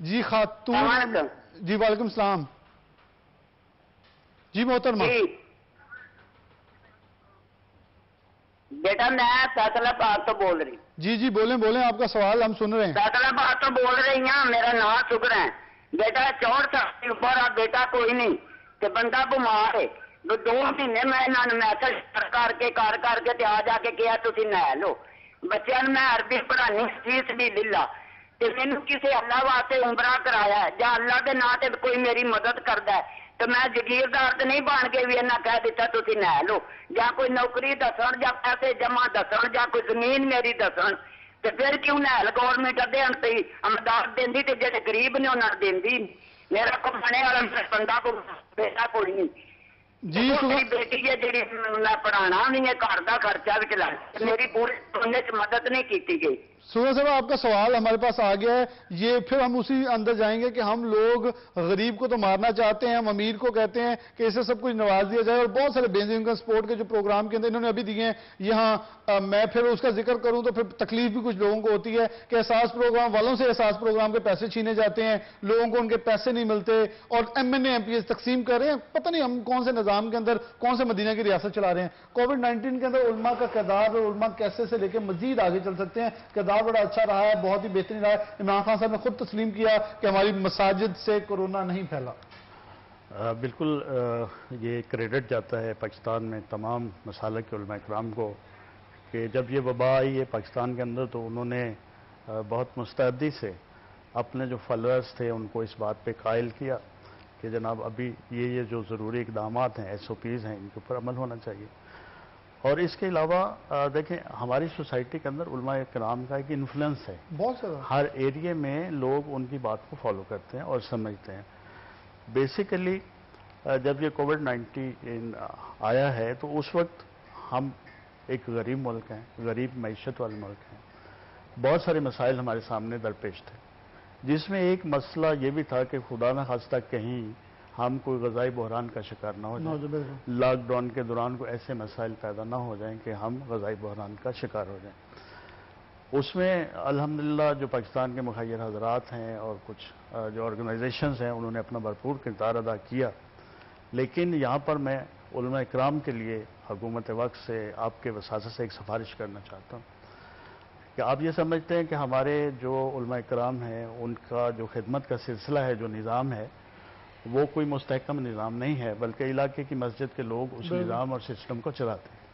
جی خاتون جی وعلیکم السلام جی محترمہ بیٹا میں فیصلہ باد تو بول رہی جی جی بولیں بولیں آپ کا سوال ہم سن رہے ہیں فیصلہ باد تو بول رہی ہوں میرا نام شکر ہے بیٹا 64 سال کے اوپر آپ بیٹا کوئی نہیں کہ بندہ بیمار ہے 2 مہینے میں انہوں نے میسج کر کے آ جا کے کیا تھی نہ لو بچوں نے میں عربی پڑھانی فیس بھی للا مینو کسی اللہ واسطے عمرہ کرایا ہے یا اللہ کے نام سے کوئی میری مدد کرتا ہے تو میں جگیردار تو نہیں بن کے بھی انہیں کہہ دیتا تھی نہ لو یا کوئی نوکری دسن یا پیسے جمع دسن یا کوئی زمین میری دسن تو پھر کیوں نہل گورنمنٹ دین پی امداد دینی تو جڑے غریب نے انہوں نے دینی میرا کو بنے والا بندہ کو بیٹا کوئی نہیں جی میری بیٹی ہے جی میں پڑھانا نہیں ہے گھر کا خرچہ بھی چلانا میری پورے مدد نہیں کی گئی سورہ صاحب آپ کا سوال ہمارے پاس آ گیا ہے یہ پھر ہم اسی اندر جائیں گے کہ ہم لوگ غریب کو تو مارنا چاہتے ہیں ہم امیر کو کہتے ہیں کہ اسے سب کچھ نواز دیا جائے اور بہت سارے بے انکم سپورٹ کے جو پروگرام کے اندر انہوں نے ابھی دیے ہیں یہاں میں پھر اس کا ذکر کروں تو پھر تکلیف بھی کچھ لوگوں کو ہوتی ہے کہ احساس پروگرام والوں سے احساس پروگرام کے پیسے چھینے جاتے ہیں لوگوں کو ان کے پیسے نہیں ملتے اور MNA MPs تقسیم کر رہے ہیں پتہ نہیں ہم کون سے نظام کے اندر کون سے مدینہ کی ریاست چلا رہے ہیں کووڈ-19 کے اندر علماء کا کردار اور علماء کیسے سے لے کے مزید آگے چل سکتے ہیں کردار بڑا اچھا رہا ہے بہت ہی بہترین رہا ہے عمران خان صاحب نے خود تسلیم کیا کہ ہماری مساجد سے کورونا نہیں پھیلا بالکل یہ کریڈٹ جاتا ہے پاکستان میں تمام مسالک کے علماء کرام کو کہ جب یہ وبا آئی ہے پاکستان کے اندر تو انہوں نے بہت مستعدی سے اپنے جو فالوورز تھے ان کو اس بات پہ قائل کیا کہ جناب ابھی یہ جو ضروری اقدامات ہیں SOPs ہیں ان کے اوپر عمل ہونا چاہیے اور اس کے علاوہ دیکھیں ہماری سوسائٹی کے اندر علماء کرام کا ایک انفلوئنس ہے بہت سارا ہر ایریے میں لوگ ان کی بات کو فالو کرتے ہیں اور سمجھتے ہیں بیسیکلی جب یہ کووڈ-19 آیا ہے تو اس وقت ہم ایک غریب ملک ہیں غریب معیشت والے ملک ہیں بہت سارے مسائل ہمارے سامنے درپیش تھے جس میں ایک مسئلہ یہ بھی تھا کہ خدا نہ خواستہ کہیں ہم کوئی غذائی بحران کا شکار نہ ہو جائیں لاک ڈاؤن کے دوران کوئی ایسے مسائل پیدا نہ ہو جائیں کہ ہم غذائی بحران کا شکار ہو جائیں اس میں الحمدللہ جو پاکستان کے مخیر حضرات ہیں اور کچھ جو آرگنائزیشنز ہیں انہوں نے اپنا بھرپور کردار ادا کیا لیکن یہاں پر میں علماء اکرام کے لیے حکومت وقت سے آپ کے وساطت سے ایک سفارش کرنا چاہتا ہوں کہ آپ یہ سمجھتے ہیں کہ ہمارے جو علماء اکرام ہیں ان کا جو خدمت کا سلسلہ ہے جو نظام ہے وہ کوئی مستحکم نظام نہیں ہے بلکہ علاقے کی مسجد کے لوگ اس نظام اور سسٹم کو چلاتے ہیں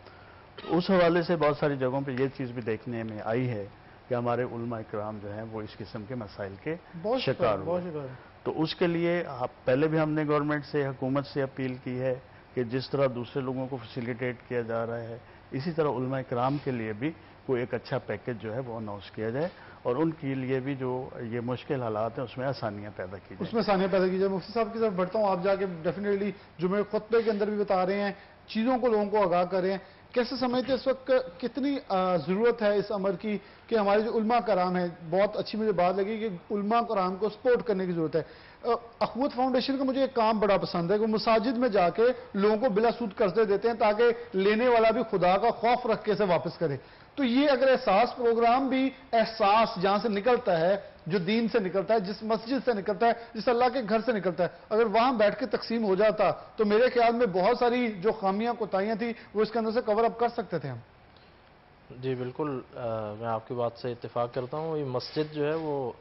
اس حوالے سے بہت ساری جگہوں پہ یہ چیز بھی دیکھنے میں آئی ہے کہ ہمارے علماء اکرام جو ہیں وہ اس قسم کے مسائل کے شکار ہوئے تو اس کے لیے پہلے بھی ہم نے گورنمنٹ سے حکومت سے اپیل کی ہے کہ جس طرح دوسرے لوگوں کو فیسیلیٹیٹ کیا جا رہا ہے اسی طرح علماء اکرام کے لیے بھی کوئی ایک اچھا پیکج جو ہے وہ اناؤنس کیا جائے اور ان کے لیے بھی جو یہ مشکل حالات ہیں اس میں آسانیاں پیدا کی جائیں اس میں آسانیاں پیدا کی جائیں مفتی صاحب کی طرف بڑھتا ہوں آپ جا کے ڈیفینیٹلی جمعے خطبے کے اندر بھی بتا رہے ہیں چیزوں کو لوگوں کو آگاہ کر رہے ہیں کیسے سمجھتے اس وقت کتنی ضرورت ہے اس امر کی کہ ہمارے جو علماء کرام ہیں بہت اچھی مجھے بات لگی کہ علماء کرام کو سپورٹ کرنے کی ضرورت ہے اخوت فاؤنڈیشن کا مجھے ایک کام بڑا پسند ہے کہ مساجد میں جا کے لوگوں کو بلا سود قرضے دیتے ہیں تاکہ لینے والا بھی خدا کا خوف رکھ کے اسے واپس کرے تو یہ اگر احساس پروگرام بھی احساس جہاں سے نکلتا ہے جو دین سے نکلتا ہے جس مسجد سے نکلتا ہے جس اللہ کے گھر سے نکلتا ہے اگر وہاں بیٹھ کے تقسیم ہو جاتا تو میرے خیال میں بہت ساری جو خامیاں کوتاہیاں تھیں وہ اس کے اندر سے کور اپ کر سکتے تھے ہم جی بالکل میں آپ کی بات سے اتفاق کرتا ہوں یہ مسجد جو ہے وہ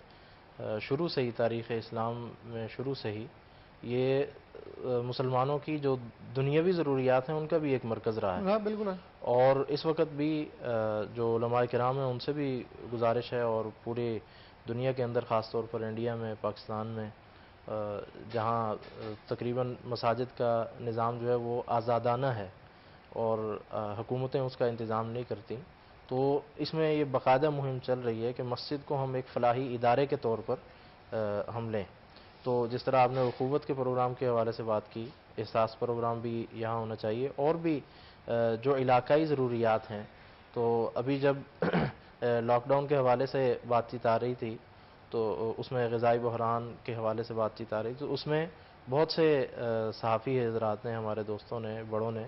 شروع سے ہی تاریخ اسلام میں شروع سے ہی یہ مسلمانوں کی جو دنیاوی ضروریات ہیں ان کا بھی ایک مرکز رہا ہے بالکل ہے اور اس وقت بھی جو علماء کرام ہیں ان سے بھی گزارش ہے اور پوری دنیا کے اندر خاص طور پر انڈیا میں پاکستان میں جہاں تقریباً مساجد کا نظام جو ہے وہ آزادانہ ہے اور حکومتیں اس کا انتظام نہیں کرتی تو اس میں یہ باقاعدہ مہم چل رہی ہے کہ مسجد کو ہم ایک فلاحی ادارے کے طور پر ہم لیں تو جس طرح آپ نے اخوت کے پروگرام کے حوالے سے بات کی احساس پروگرام بھی یہاں ہونا چاہیے اور بھی جو علاقائی ضروریات ہیں تو ابھی جب لاک ڈاؤن کے حوالے سے بات چیت آ رہی تھی تو اس میں غذائی بحران کے حوالے سے بات چیت آ رہی تو اس میں بہت سے صحافی حضرات نے ہمارے دوستوں نے بڑوں نے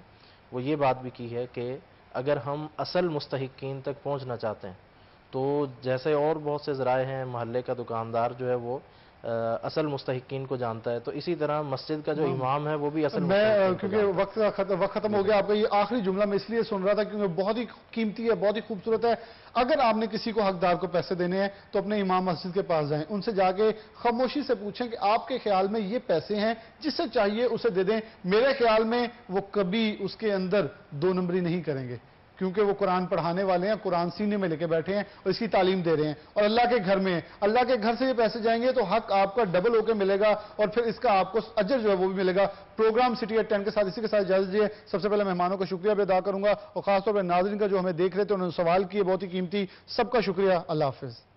وہ یہ بات بھی کی ہے کہ اگر ہم اصل مستحقین تک پہنچنا چاہتے ہیں تو جیسے اور بہت سے ذرائع ہیں محلے کا دکاندار جو ہے وہ اصل مستحقین کو جانتا ہے، تو اسی طرح مسجد کا جو امام ہے وہ بھی اصل میں مستحقین کو کیونکہ وقت ختم ہو گیا، آپ کا یہ آخری جملہ میں اس لیے سن رہا تھا کیونکہ بہت ہی قیمتی ہے، بہت ہی خوبصورت ہے. اگر آپ نے کسی کو حقدار کو پیسے دینے ہیں تو اپنے امام مسجد کے پاس جائیں، ان سے جا کے خاموشی سے پوچھیں کہ آپ کے خیال میں یہ پیسے ہیں، جس سے چاہیے اسے دے دیں. میرے خیال میں وہ کبھی اس کے اندر 2 نمبری نہیں کریں گے، کیونکہ وہ قرآن پڑھانے والے ہیں، قرآن سینے میں لے کے بیٹھے ہیں اور اس کی تعلیم دے رہے ہیں اور اللہ کے گھر میں ہیں. اللہ کے گھر سے یہ پیسے جائیں گے تو حق آپ کا ڈبل ہو کے ملے گا اور پھر اس کا آپ کو اجر جو ہے وہ بھی ملے گا. پروگرام سٹی ایٹ 10 کے ساتھ اسی کے ساتھ اجازت دیجیے. سب سے پہلے مہمانوں کا شکریہ بھی ادا کروں گا اور خاص طور پہ ناظرین کا جو ہمیں دیکھ رہے تھے، انہوں نے سوال کیے بہت ہی قیمتی. سب کا شکریہ. اللہ حافظ.